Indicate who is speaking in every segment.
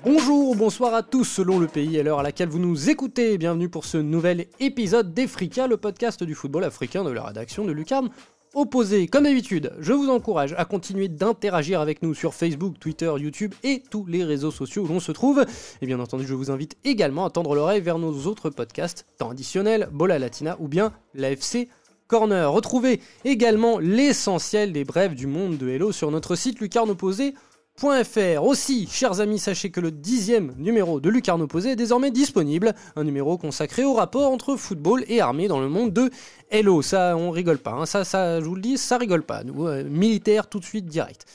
Speaker 1: Bonjour, bonsoir à tous selon le pays et l'heure à laquelle vous nous écoutez. Bienvenue pour ce nouvel épisode d'Efrica, le podcast du football africain de la rédaction de Lucarne Opposé. Comme d'habitude, je vous encourage à continuer d'interagir avec nous sur Facebook, Twitter, YouTube et tous les réseaux sociaux où l'on se trouve. Et bien entendu, je vous invite également à tendre l'oreille vers nos autres podcasts, temps additionnel, Bola Latina ou bien l'AFC Corner. Retrouvez également l'essentiel des brèves du monde de Hello sur notre site lucarneopposé.fr. Aussi, chers amis, sachez que le 10e numéro de Lucarne Opposé est désormais disponible, un numéro consacré au rapport entre football et armée dans le monde de Hello. Ça, on rigole pas, hein. Ça, je vous le dis, ça rigole pas, nous, militaires tout de suite direct.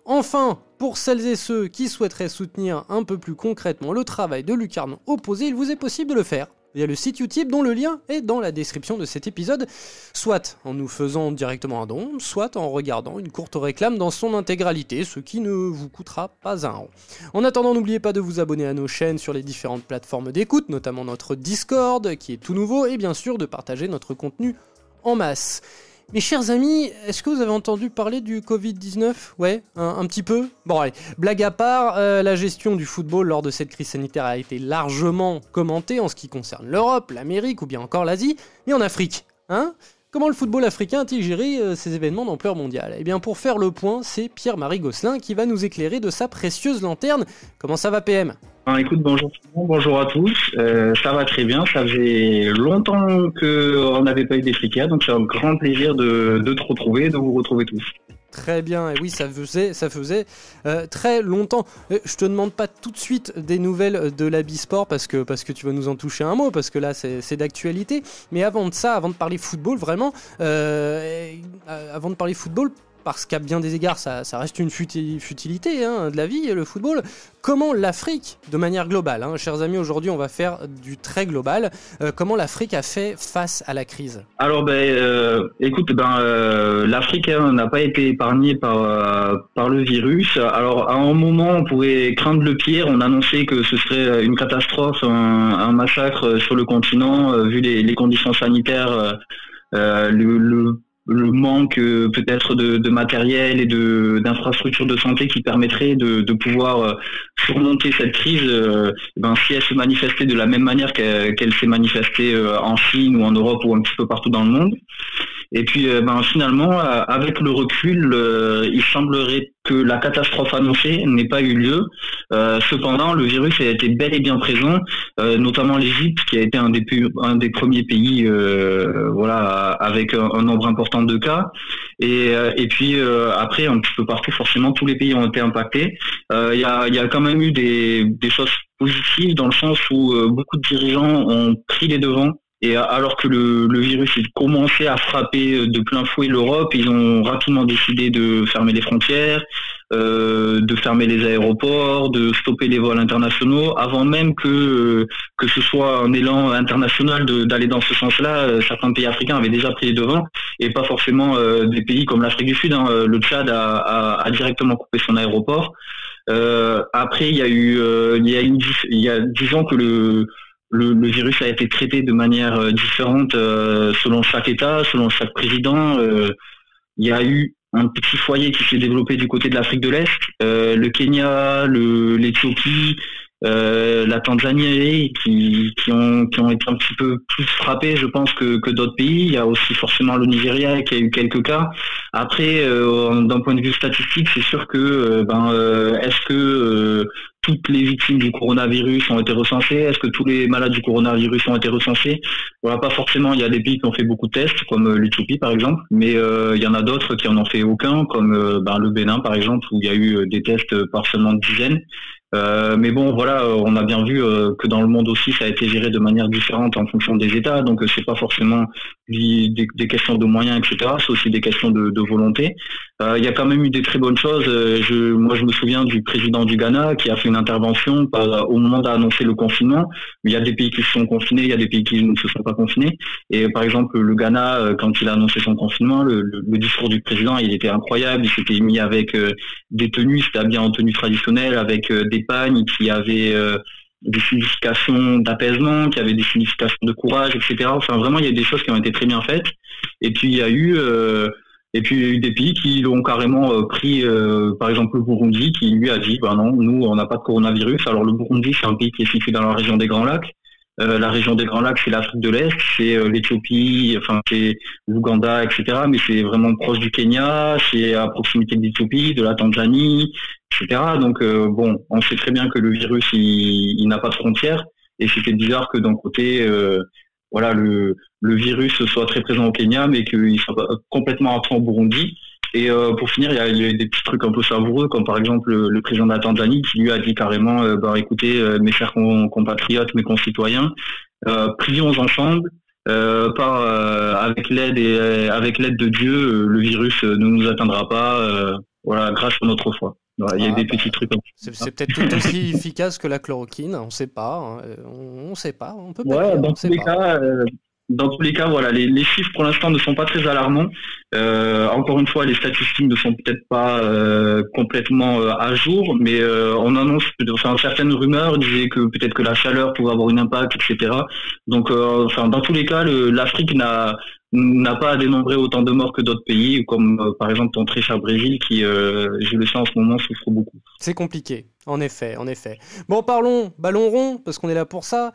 Speaker 1: Enfin, pour celles et ceux qui souhaiteraient soutenir un peu plus concrètement le travail de Lucarne Opposé, il vous est possible de le faire via le site Utip dont le lien est dans la description de cet épisode, soit en nous faisant directement un don, soit en regardant une courte réclame dans son intégralité, ce qui ne vous coûtera pas un rond. En attendant, n'oubliez pas de vous abonner à nos chaînes sur les différentes plateformes d'écoute, notamment notre Discord qui est tout nouveau, et bien sûr de partager notre contenu en masse. Mes chers amis, est-ce que vous avez entendu parler du Covid-19 ? Ouais, un petit peu ? Bon allez, blague à part, la gestion du football lors de cette crise sanitaire a été largement commentée en ce qui concerne l'Europe, l'Amérique ou bien encore l'Asie, mais en Afrique, hein ? Comment le football africain a-t-il géré ces événements d'ampleur mondiale ? Eh bien pour faire le point, c'est Pierre-Marie Gosselin qui va nous éclairer de sa précieuse lanterne. Comment ça va PM ?
Speaker 2: Écoute, bonjour tout le monde, bonjour à tous, ça va très bien, ça faisait longtemps qu'on n'avait pas eu d'Efrica, donc c'est un grand plaisir de te retrouver et de vous retrouver tous.
Speaker 1: Très bien, et oui, ça faisait très longtemps. Je te demande pas tout de suite des nouvelles de la Bisport parce que tu vas nous en toucher un mot, parce que là c'est d'actualité, mais avant de parler football vraiment, parce qu'à bien des égards, ça reste une futilité de la vie, le football. Comment l'Afrique, de manière globale, chers amis, aujourd'hui on va faire du très global, comment l'Afrique a fait face à la crise ?
Speaker 2: Alors l'Afrique n'a pas été épargnée par le virus. Alors à un moment on pouvait craindre le pire, on annonçait que ce serait une catastrophe, un massacre sur le continent, vu les conditions sanitaires, le manque peut-être de matériel et d'infrastructures de santé qui permettraient de pouvoir surmonter cette crise si elle se manifestait de la même manière qu'elle s'est manifestée en Chine ou en Europe ou un petit peu partout dans le monde. Et puis finalement, avec le recul, il semblerait que la catastrophe annoncée n'ait pas eu lieu. Cependant, le virus a été bel et bien présent, notamment l'Égypte, qui a été un des premiers pays, avec un nombre important de cas. Et puis après, un petit peu partout, forcément, tous les pays ont été impactés. Il y a quand même eu des choses positives dans le sens où beaucoup de dirigeants ont pris les devants. Et alors que le virus commençait à frapper de plein fouet l'Europe, ils ont rapidement décidé de fermer les frontières, de fermer les aéroports, de stopper les vols internationaux, avant même que ce soit un élan international d'aller dans ce sens-là. Certains pays africains avaient déjà pris les devants, et pas forcément des pays comme l'Afrique du Sud. Le Tchad a directement coupé son aéroport. Après, disons que le virus a été traité de manière différente selon chaque État, selon chaque président. Il y a eu un petit foyer qui s'est développé du côté de l'Afrique de l'Est, le Kenya, l'Éthiopie, la Tanzanie, qui ont été un petit peu plus frappés, je pense, que d'autres pays. Il y a aussi forcément le Nigeria qui a eu quelques cas. Après, d'un point de vue statistique, c'est sûr que est-ce que toutes les victimes du coronavirus ont été recensées? Est-ce que tous les malades du coronavirus ont été recensés? Voilà, pas forcément. Il y a des pays qui ont fait beaucoup de tests, comme l'Éthiopie par exemple, mais il y en a d'autres qui en ont fait aucun, comme le Bénin par exemple, où il y a eu des tests par seulement dizaines. Mais bon, voilà, on a bien vu que dans le monde aussi, ça a été géré de manière différente en fonction des États, donc c'est pas forcément des questions de moyens, etc. C'est aussi des questions de volonté. Il y a quand même eu des très bonnes choses. Moi, je me souviens du président du Ghana qui a fait une intervention au moment d'annoncer le confinement. Il y a des pays qui se sont confinés, il y a des pays qui ne se sont pas confinés. Et par exemple, le Ghana, quand il a annoncé son confinement, le discours du président, il était incroyable. Il s'était mis avec des tenues, c'était habillé en tenue traditionnelle, avec des pagnes qui avaient des significations d'apaisement, qui avaient des significations de courage, etc. Enfin, vraiment, il y a des choses qui ont été très bien faites. Et puis, il y a eu des pays qui l'ont carrément pris, par exemple le Burundi, qui lui a dit, non, nous, on n'a pas de coronavirus. Alors, le Burundi, c'est un pays qui est situé dans la région des Grands Lacs. La région des Grands Lacs, c'est l'Afrique de l'Est, c'est l'Éthiopie, enfin, c'est l'Ouganda, etc. Mais c'est vraiment proche du Kenya, c'est à proximité de l'Éthiopie, de la Tanzanie, etc. Donc, on sait très bien que le virus, il n'a pas de frontières. Et c'était bizarre que d'un côté, le virus soit très présent au Kenya, mais qu'il soit complètement absent au Burundi. Et pour finir, il y a des petits trucs un peu savoureux, comme par exemple le président de la Tanzanie qui lui a dit carrément, écoutez, mes chers compatriotes, mes concitoyens, prions ensemble, avec l'aide de Dieu, le virus ne nous atteindra pas, grâce à notre foi. Il y a des petits trucs.
Speaker 1: C'est peut-être tout aussi efficace que la chloroquine, on ne sait pas, on sait pas, on peut pas.
Speaker 2: Dans tous les cas, voilà, les chiffres pour l'instant ne sont pas très alarmants. Encore une fois, les statistiques ne sont peut-être pas complètement à jour, mais on annonce, certaines rumeurs disaient que peut-être que la chaleur pouvait avoir un impact, etc. Donc, dans tous les cas, l'Afrique n'a pas à dénombrer autant de morts que d'autres pays, comme par exemple ton très cher Brésil, qui, je le sais en ce moment, souffre beaucoup.
Speaker 1: C'est compliqué. En effet. Bon, parlons ballon rond, parce qu'on est là pour ça.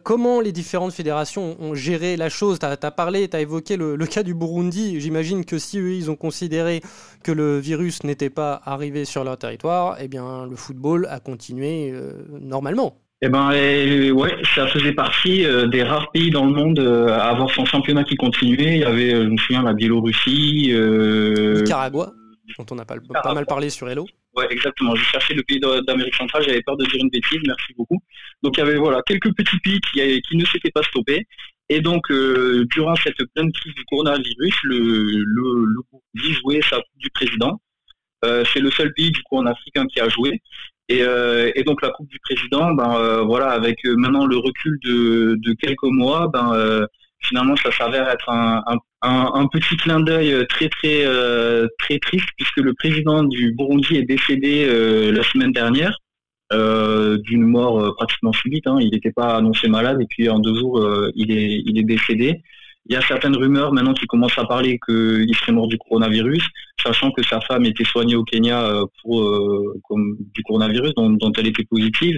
Speaker 1: Comment les différentes fédérations ont géré la chose ? T'as évoqué le cas du Burundi. J'imagine que si eux, ils ont considéré que le virus n'était pas arrivé sur leur territoire, eh bien, le football a continué normalement.
Speaker 2: Ça faisait partie des rares pays dans le monde à avoir son championnat qui continuait. Il y avait, je me souviens, la Biélorussie,
Speaker 1: Nicaragua, dont on a pas mal parlé sur Hello.
Speaker 2: Ouais, exactement. J'ai cherché le pays d'Amérique centrale, j'avais peur de dire une bêtise, merci beaucoup. Donc il y avait quelques petits pays qui ne s'étaient pas stoppés. Et donc durant cette pleine crise du coronavirus, le Burundi jouait sa Coupe du Président. C'est le seul pays du coup en Afrique qui a joué. Et donc la Coupe du Président, avec maintenant le recul de quelques mois, finalement ça s'avère être un petit clin d'œil très très très triste, puisque le président du Burundi est décédé la semaine dernière d'une mort pratiquement subite. Il n'était pas annoncé malade et puis en 2 jours il est décédé. Il y a certaines rumeurs maintenant qui commencent à parler qu'il serait mort du coronavirus, sachant que sa femme était soignée au Kenya comme du coronavirus, dont elle était positive.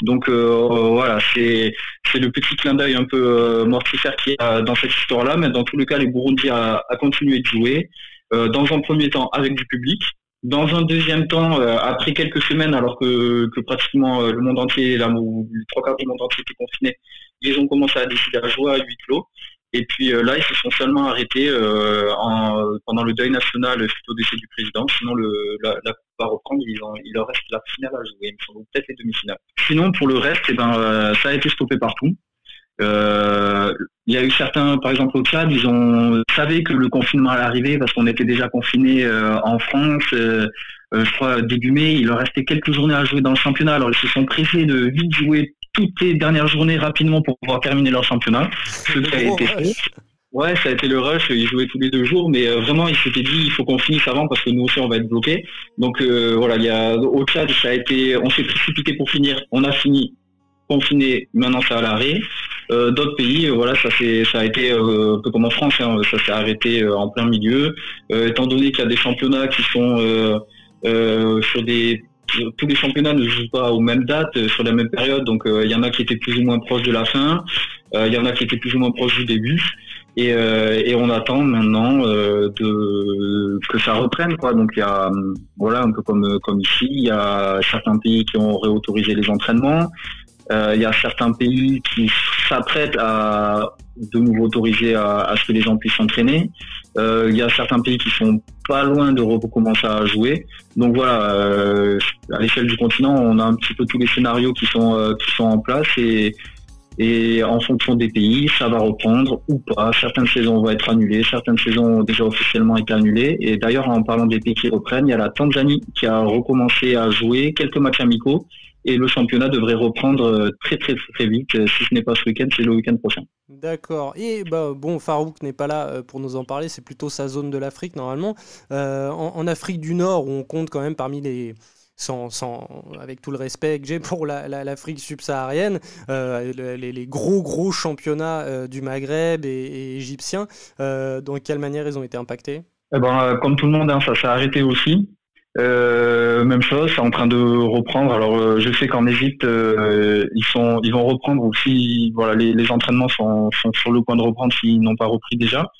Speaker 2: Donc c'est le petit clin d'œil un peu mortifère qu'il y a dans cette histoire-là. Mais dans tous les cas, les Burundis a continué de jouer. Dans un premier temps avec du public. Dans un deuxième temps, après quelques semaines, alors que pratiquement le monde entier, les 3/4 du monde entier étaient confinés, ils ont commencé à décider à jouer à huis clos. Et puis là, ils se sont seulement arrêtés pendant le deuil national suite au décès du président. Sinon, la coupe va reprendre. Il leur reste la finale à jouer, il me semble, peut-être les demi-finales. Sinon, pour le reste, ça a été stoppé partout. Il y a eu certains, par exemple au Tchad, ils savaient que le confinement allait arriver parce qu'on était déjà confinés en France. Je crois début mai, il leur restait quelques journées à jouer dans le championnat. Alors ils se sont pressés de vite jouer toutes les dernières journées rapidement pour pouvoir terminer leur championnat. Ce qui a été fait. Ouais, ça a été le rush. Ils jouaient tous les 2 jours, mais vraiment ils s'étaient dit il faut qu'on finisse avant parce que nous aussi on va être bloqués. Donc au Tchad, on s'est précipité pour finir. On a fini confiné, maintenant c'est à l'arrêt. D'autres pays, ça a été un peu comme en France, ça s'est arrêté en plein milieu. Étant donné qu'il y a des championnats qui sont tous les championnats ne jouent pas aux mêmes dates, sur la même période, donc il y en a qui étaient plus ou moins proches de la fin, il y en a qui étaient plus ou moins proches du début, et on attend maintenant que ça reprenne, quoi. Donc il y a un peu comme ici, il y a certains pays qui ont réautorisé les entraînements. Il y a certains pays qui s'apprêtent à de nouveau autoriser à ce que les gens puissent s'entraîner. Il y a certains pays qui sont pas loin de recommencer à jouer. Donc voilà, à l'échelle du continent, on a un petit peu tous les scénarios qui sont en place et Et en fonction des pays, ça va reprendre ou pas. Certaines saisons vont être annulées, certaines saisons ont déjà officiellement été annulées. Et d'ailleurs, en parlant des pays qui reprennent, il y a la Tanzanie qui a recommencé à jouer quelques matchs amicaux. Et le championnat devrait reprendre très très très vite. Si ce n'est pas ce week-end, c'est le week-end prochain.
Speaker 1: D'accord. Et bon, Farouk n'est pas là pour nous en parler, c'est plutôt sa zone de l'Afrique normalement. En Afrique du Nord, où on compte quand même parmi les... avec tout le respect que j'ai pour l'Afrique subsaharienne, les gros championnats du Maghreb et égyptiens, dans quelle manière ils ont été impactés?
Speaker 2: Comme tout le monde, hein, ça s'est arrêté aussi. Même chose, c'est en train de reprendre. Alors je sais qu'en Égypte ils vont reprendre aussi. Voilà, les entraînements sont sur le point de reprendre s'ils n'ont pas repris déjà.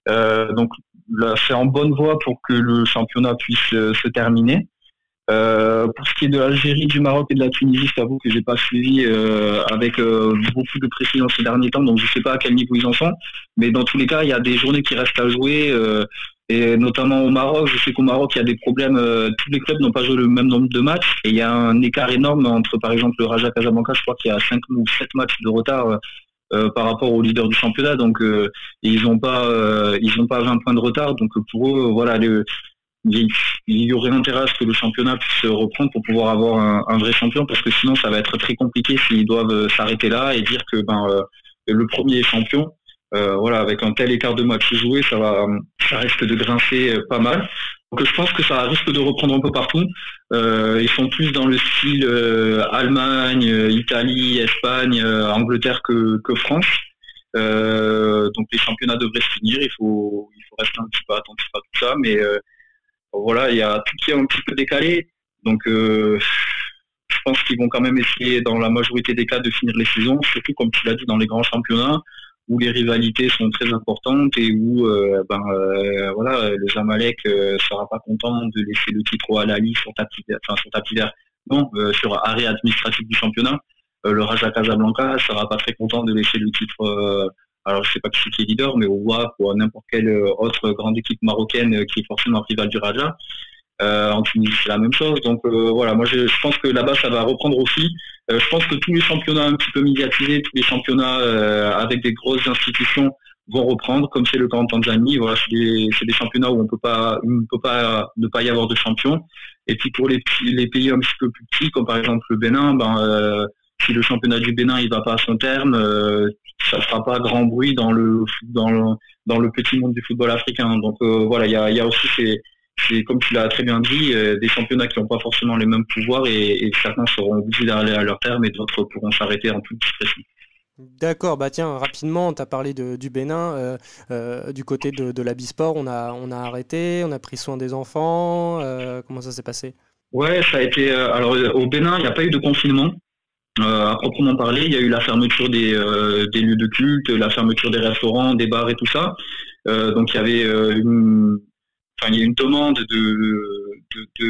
Speaker 2: Donc là, c'est en bonne voie pour que le championnat puisse se terminer. Pour ce qui est de l'Algérie, du Maroc et de la Tunisie, je t'avoue que j'ai pas suivi avec beaucoup de précision ces derniers temps, donc je sais pas à quel niveau ils en sont. Mais dans tous les cas, il y a des journées qui restent à jouer. Et notamment au Maroc, je sais qu'au Maroc il y a des problèmes, tous les clubs n'ont pas joué le même nombre de matchs et il y a un écart énorme entre par exemple le Raja Casablanca, je crois qu'il y a 5 ou 7 matchs de retard par rapport au leader du championnat, donc ils n'ont pas 20 points de retard, donc pour eux voilà, il y aurait intérêt à ce que le championnat puisse reprendre pour pouvoir avoir un vrai champion, parce que sinon ça va être très compliqué s'ils doivent s'arrêter là et dire que le premier est champion. Voilà, avec un tel écart de matchs joués, ça risque de grincer pas mal. Donc je pense que ça risque de reprendre un peu partout. Ils sont plus dans le style Allemagne, Italie, Espagne, Angleterre que France. Donc les championnats devraient se finir. Il faut rester un petit peu attentif à tout ça, mais voilà, il y a tout qui est un petit peu décalé. Donc je pense qu'ils vont quand même essayer dans la majorité des cas de finir les saisons, surtout comme tu l'as dit dans les grands championnats, où les rivalités sont très importantes et où voilà, le Zamalek sera pas content de laisser le titre au Al-Ahly sur tapis vert, non, sur arrêt administratif du championnat. Le Raja Casablanca sera pas très content de laisser le titre, alors je sais pas qui est leader, mais au WAP ou à n'importe quelle autre grande équipe marocaine qui est forcément rival du Raja. En Tunisie, c'est la même chose. Donc voilà, moi je pense que là-bas ça va reprendre aussi. Je pense que tous les championnats un petit peu médiatisés, tous les championnats avec des grosses institutions vont reprendre, comme c'est le cas en Tanzanie. Voilà, c'est des championnats où on ne peut pas ne pas y avoir de champion. Et puis pour les pays un petit peu plus petits, comme par exemple le Bénin, si le championnat du Bénin il va pas à son terme, ça fera pas grand bruit dans le petit monde du football africain. Donc voilà, il y a aussi c'est comme tu l'as très bien dit, des championnats qui n'ont pas forcément les mêmes pouvoirs et certains seront obligés d'aller à leur terme et d'autres pourront s'arrêter en toute discrétion.
Speaker 1: D'accord, tiens, rapidement, tu as parlé du Bénin, du côté de la Bisport, on a arrêté, on a pris soin des enfants, comment ça s'est passé?
Speaker 2: Ouais, ça a été, alors au Bénin, il n'y a pas eu de confinement. À proprement parler, il y a eu la fermeture des lieux de culte, la fermeture des restaurants, des bars et tout ça. Donc il y avait il y a une demande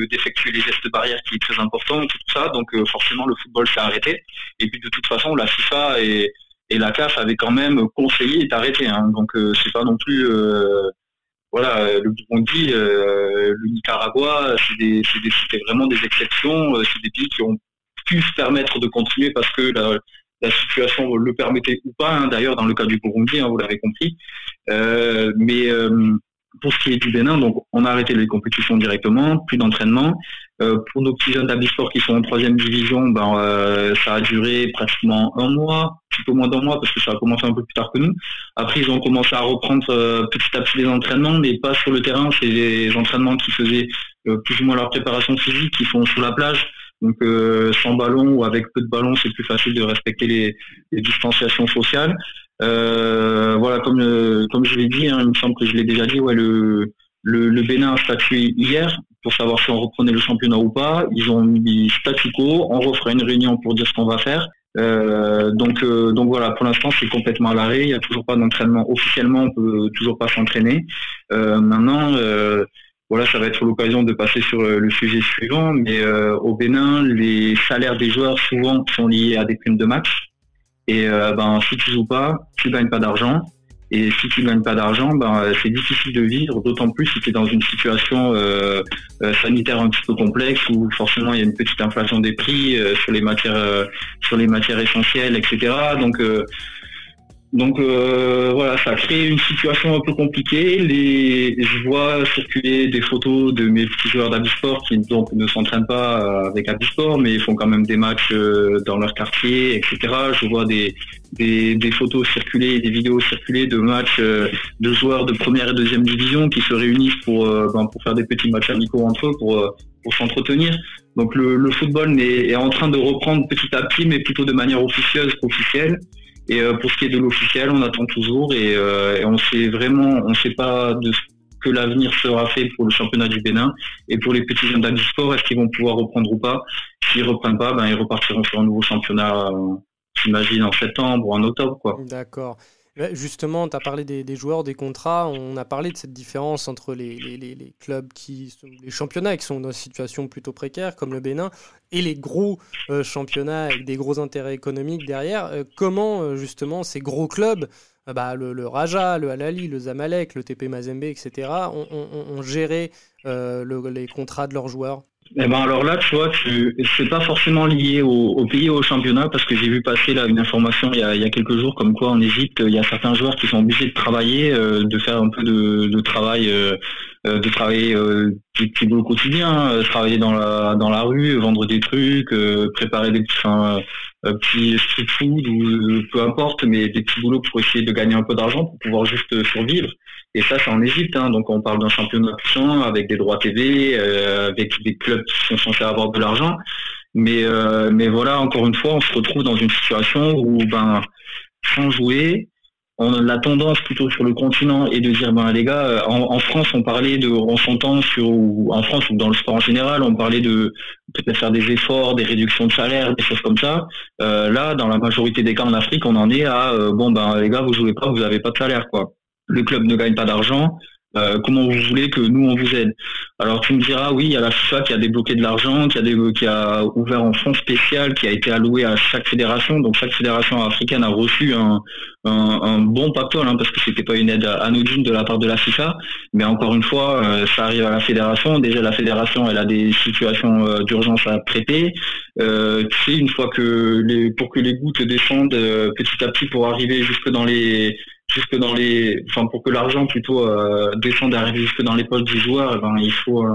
Speaker 2: d'effectuer les gestes barrières qui est très importante, tout ça. Donc forcément le football s'est arrêté. Et puis de toute façon la FIFA et la CAF avaient quand même conseillé d'arrêter. Hein. Donc c'est pas non plus voilà, le Burundi, le Nicaragua, c'était vraiment des exceptions. C'est des pays qui ont pu se permettre de continuer parce que la situation le permettait ou pas. Hein. D'ailleurs dans le cas du Burundi, hein, vous l'avez compris. Mais pour ce qui est du Bénin, donc on a arrêté les compétitions directement, plus d'entraînement. Pour nos petits jeunes d'Abisport qui sont en 3e division, ça a duré pratiquement un mois, un petit peu moins d'un mois parce que ça a commencé un peu plus tard que nous. Après, ils ont commencé à reprendre petit à petit les entraînements, mais pas sur le terrain. C'est les entraînements qui faisaient plus ou moins leur préparation physique, qui font sur la plage. Donc sans ballon ou avec peu de ballon, c'est plus facile de respecter les distanciations sociales. Voilà, comme je l'ai dit, hein, il me semble que je l'ai déjà dit, ouais, le Bénin a statué hier pour savoir si on reprenait le championnat ou pas. Ils ont mis statu quo, on refera une réunion pour dire ce qu'on va faire. Donc voilà, pour l'instant c'est complètement à l'arrêt, il n'y a toujours pas d'entraînement officiellement, on peut toujours pas s'entraîner. Maintenant voilà, ça va être l'occasion de passer sur le sujet suivant, mais au Bénin, les salaires des joueurs souvent sont liés à des primes de match. Et si tu joues pas, tu gagnes pas d'argent. Et si tu gagnes pas d'argent, c'est difficile de vivre, d'autant plus si tu es dans une situation sanitaire un petit peu complexe où forcément il y a une petite inflation des prix sur les matières essentielles, etc. Donc voilà, ça crée une situation un peu compliquée. Je vois circuler des photos de mes petits joueurs d'Abisport qui donc ne s'entraînent pas avec Abisport, mais ils font quand même des matchs dans leur quartier, etc. Je vois des photos circuler, des vidéos circuler de matchs de joueurs de première et deuxième division qui se réunissent pour faire des petits matchs amicaux entre eux pour s'entretenir. Donc le football est en train de reprendre petit à petit, mais plutôt de manière officieuse qu'officielle. Et pour ce qui est de l'officiel, on attend toujours et on sait pas de ce que l'avenir sera fait pour le championnat du Bénin et pour les petits jeunes d'Abisport, est-ce qu'ils vont pouvoir reprendre ou pas. S'ils reprennent pas, ils repartiront sur un nouveau championnat, j'imagine en septembre ou en octobre, quoi.
Speaker 1: D'accord. Justement, tu as parlé des joueurs, des contrats. On a parlé de cette différence entre les clubs les championnats qui sont dans une situation plutôt précaire, comme le Bénin, et les gros championnats avec des gros intérêts économiques derrière. Comment, justement, ces gros clubs, le Raja, le Al Ahly, le Zamalek, le TP Mazembe, etc., ont géré les contrats de leurs joueurs?
Speaker 2: Alors là, tu vois, c'est pas forcément lié au pays et au championnat, parce que j'ai vu passer là une information il y a quelques jours comme quoi en Égypte, il y a certains joueurs qui sont obligés de travailler, de faire un peu de travail, de travailler des petits boulots quotidiens, travailler dans la rue, vendre des trucs, préparer des petits street food ou peu importe, mais des petits boulots pour essayer de gagner un peu d'argent pour pouvoir juste survivre. Et ça, c'est en Égypte, hein, donc on parle d'un championnat puissant avec des droits TV, avec des clubs qui sont censés avoir de l'argent. Mais voilà, encore une fois, on se retrouve dans une situation où, sans jouer, on a la tendance plutôt sur le continent et de dire, les gars, en France, on s'entend en France ou dans le sport en général, on parlait de peut-être faire des efforts, des réductions de salaire, des choses comme ça. Là, dans la majorité des cas en Afrique, on en est à, les gars, vous jouez pas, vous avez pas de salaire, quoi. Le club ne gagne pas d'argent, comment vous voulez que nous on vous aide? Alors tu me diras, oui, il y a la FIFA qui a débloqué de l'argent, qui a ouvert un fonds spécial qui a été alloué à chaque fédération. Donc chaque fédération africaine a reçu un bon pactole, parce que c'était pas une aide anodine de la part de la FIFA. Mais encore une fois, ça arrive à la fédération. Déjà la fédération, elle a des situations d'urgence à traiter. Tu sais, une fois pour que les gouttes descendent petit à petit pour arriver pour que l'argent plutôt descende et arrive jusque dans les poches du joueur, il faut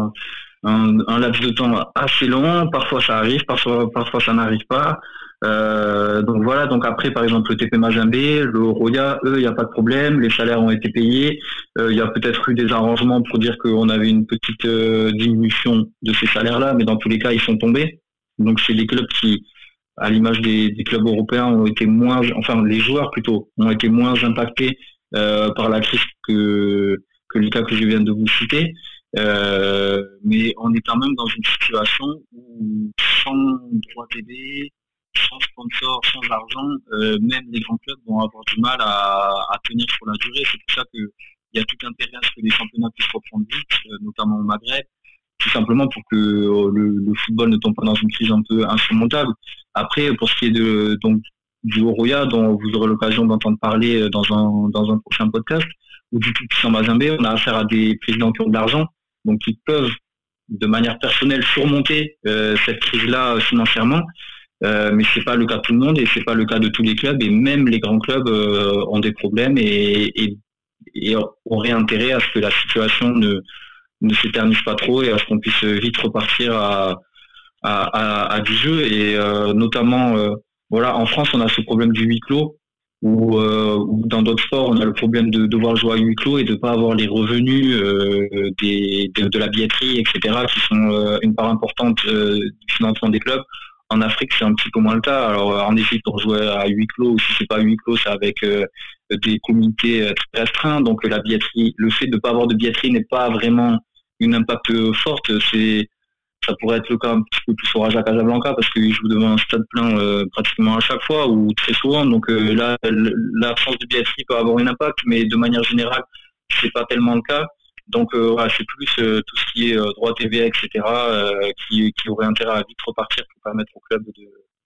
Speaker 2: un laps de temps assez long. Parfois ça arrive, parfois ça n'arrive pas. Donc voilà, donc après par exemple le TP Mazembe, le Roya, eux, il n'y a pas de problème, les salaires ont été payés. Il y a peut-être eu des arrangements pour dire qu'on avait une petite diminution de ces salaires-là, mais dans tous les cas ils sont tombés. Donc c'est les clubs qui, à l'image des clubs européens, ont été les joueurs plutôt, ont été moins impactés par la crise que les cas que je viens de vous citer. Mais on est quand même dans une situation où sans droit TV, sans sponsor, sans argent, même les grands clubs vont avoir du mal à tenir sur la durée. C'est pour ça qu'il y a tout intérêt à ce que les championnats puissent reprendre vite, notamment au Maghreb, tout simplement pour que le football ne tombe pas dans une crise un peu insurmontable. Après, pour ce qui est du Oroya, dont vous aurez l'occasion d'entendre parler dans un prochain podcast, ou du tout puissant Mazembe, on a affaire à des présidents qui ont de l'argent, donc qui peuvent, de manière personnelle, surmonter cette crise-là financièrement. Mais c'est pas le cas de tout le monde et c'est pas le cas de tous les clubs, et même les grands clubs ont des problèmes et auraient intérêt à ce que la situation ne s'éternise pas trop et à ce qu'on puisse vite repartir à du jeu. Et notamment, en France, on a ce problème du huis clos, ou dans d'autres sports, on a le problème de devoir jouer à huis clos et de pas avoir les revenus de la billetterie, etc., qui sont une part importante du financement des clubs. En Afrique, c'est un petit peu moins le cas. Alors en Égypte, on jouait à huis clos, ou si c'est pas huis clos, c'est avec des comités très restreints. Donc la billetterie, le fait de ne pas avoir de billetterie n'est pas vraiment une impact forte. Ça pourrait être le cas un petit peu plus au Raja Casablanca, parce qu'ils jouent devant un stade plein pratiquement à chaque fois, ou très souvent. Donc là, l'absence de billetterie peut avoir un impact, mais de manière générale, c'est pas tellement le cas. Donc c'est plus tout ce qui est droit TV, etc., qui aurait intérêt à vite repartir pour permettre au club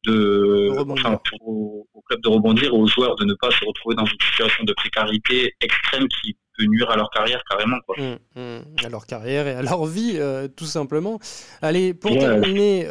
Speaker 2: au club de rebondir, aux joueurs de ne pas se retrouver dans une situation de précarité extrême qui peut nuire à leur carrière carrément, quoi.
Speaker 1: À leur carrière et à leur vie, tout simplement. Allez, pour terminer,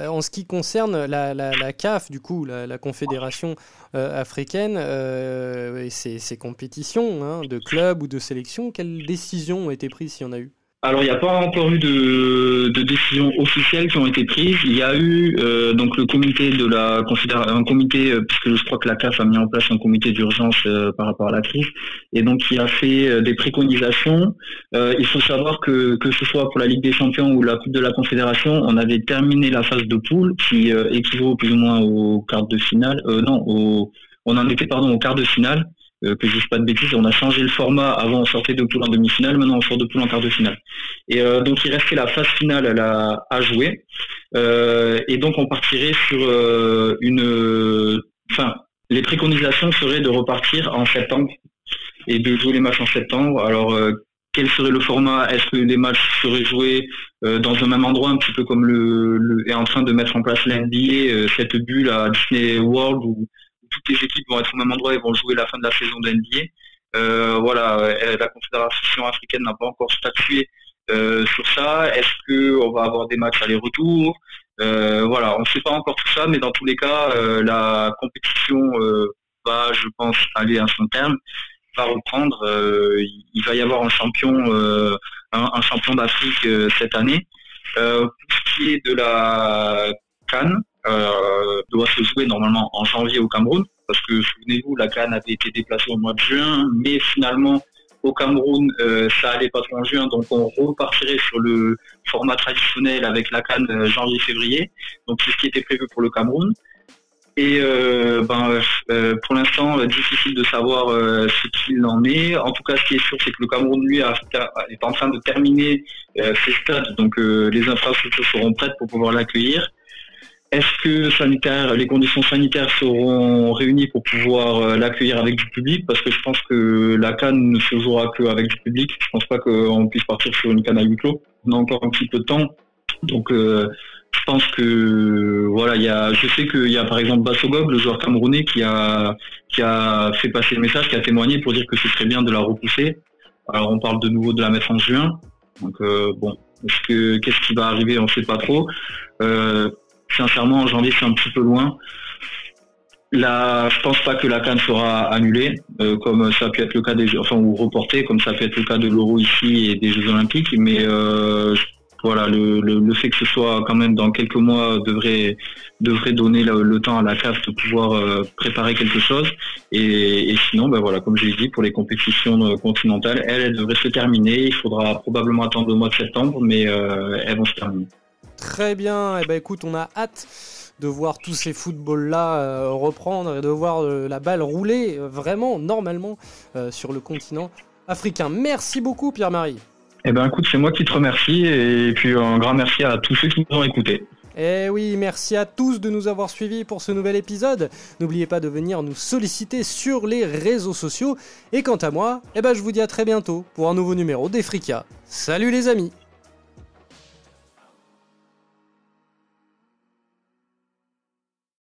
Speaker 1: en ce qui concerne la CAF, du coup, la Confédération africaine, et ses compétitions de clubs ou de sélections, quelles décisions ont été prises, s'il y en a eu ?
Speaker 2: Alors, il n'y a pas encore eu de décisions officielles qui ont été prises. Il y a eu donc le comité de la Confédération, puisque je crois que la CAF a mis en place un comité d'urgence par rapport à la crise, et donc il a fait des préconisations. Il faut savoir que ce soit pour la Ligue des Champions ou la Coupe de la Confédération, on avait terminé la phase de poule qui équivaut plus ou moins au quart de finale. On en était au quart de finale. Que je dise pas de bêtises, on a changé le format. Avant on sortait de poule en demi-finale, maintenant on sort de poule en quart de finale. Et donc il restait la phase finale à jouer. Et donc on partirait sur les préconisations seraient de repartir en septembre et de jouer les matchs en septembre. Alors quel serait le format ? Est-ce que les matchs seraient joués dans un même endroit, un petit peu comme est en train de mettre en place l'NBA, cette bulle à Disney World où toutes les équipes vont être au même endroit et vont jouer la fin de la saison de NBA. La Confédération africaine n'a pas encore statué sur ça. Est-ce qu'on va avoir des matchs aller-retour ? On ne sait pas encore tout ça, mais dans tous les cas, la compétition va, je pense, aller à son terme, va reprendre. Il va y avoir un champion d'Afrique cette année. Pour ce qui est de la CAN, doit se jouer normalement en janvier au Cameroun, parce que souvenez-vous, la CAN avait été déplacée au mois de juin, mais finalement au Cameroun ça allait pas trop en juin, donc on repartirait sur le format traditionnel avec la CAN janvier-février, donc c'est ce qui était prévu pour le Cameroun. Et pour l'instant, difficile de savoir ce qu'il en est. En tout cas, ce qui est sûr, c'est que le Cameroun, lui, est en train de terminer ses stades, donc les infrastructures seront prêtes pour pouvoir l'accueillir. Est-ce que les conditions sanitaires seront réunies pour pouvoir l'accueillir avec du public ? Parce que je pense que la CAN ne se jouera qu'avec du public. Je pense pas qu'on puisse partir sur une CAN à huis clos. On a encore un petit peu de temps. Donc, je pense que, je sais qu'il y a par exemple Bassogog, le joueur camerounais, qui a fait passer le message, qui a témoigné pour dire que ce serait bien de la repousser. Alors, on parle de nouveau de la mettre en juin. Donc, qu'est-ce qui va arriver ? On sait pas trop. Sincèrement, en janvier, c'est un petit peu loin. Je pense pas que la CAN sera annulée, comme ça a pu être le cas ou reportée, comme ça a pu être le cas de l'Euro ici et des Jeux Olympiques. Mais le fait que ce soit quand même dans quelques mois devrait donner le temps à la CAF de pouvoir préparer quelque chose. Et sinon, comme je l'ai dit, pour les compétitions continentales, elles devraient se terminer. Il faudra probablement attendre le mois de septembre, mais elles vont se terminer.
Speaker 1: Très bien, écoute, on a hâte de voir tous ces footballs-là reprendre et de voir la balle rouler vraiment, normalement, sur le continent africain. Merci beaucoup, Pierre-Marie.
Speaker 2: Écoute, c'est moi qui te remercie, et puis un grand merci à tous ceux qui nous ont écoutés.
Speaker 1: Oui, merci à tous de nous avoir suivis pour ce nouvel épisode. N'oubliez pas de venir nous solliciter sur les réseaux sociaux. Et quant à moi, je vous dis à très bientôt pour un nouveau numéro d'Efrika. Salut les amis!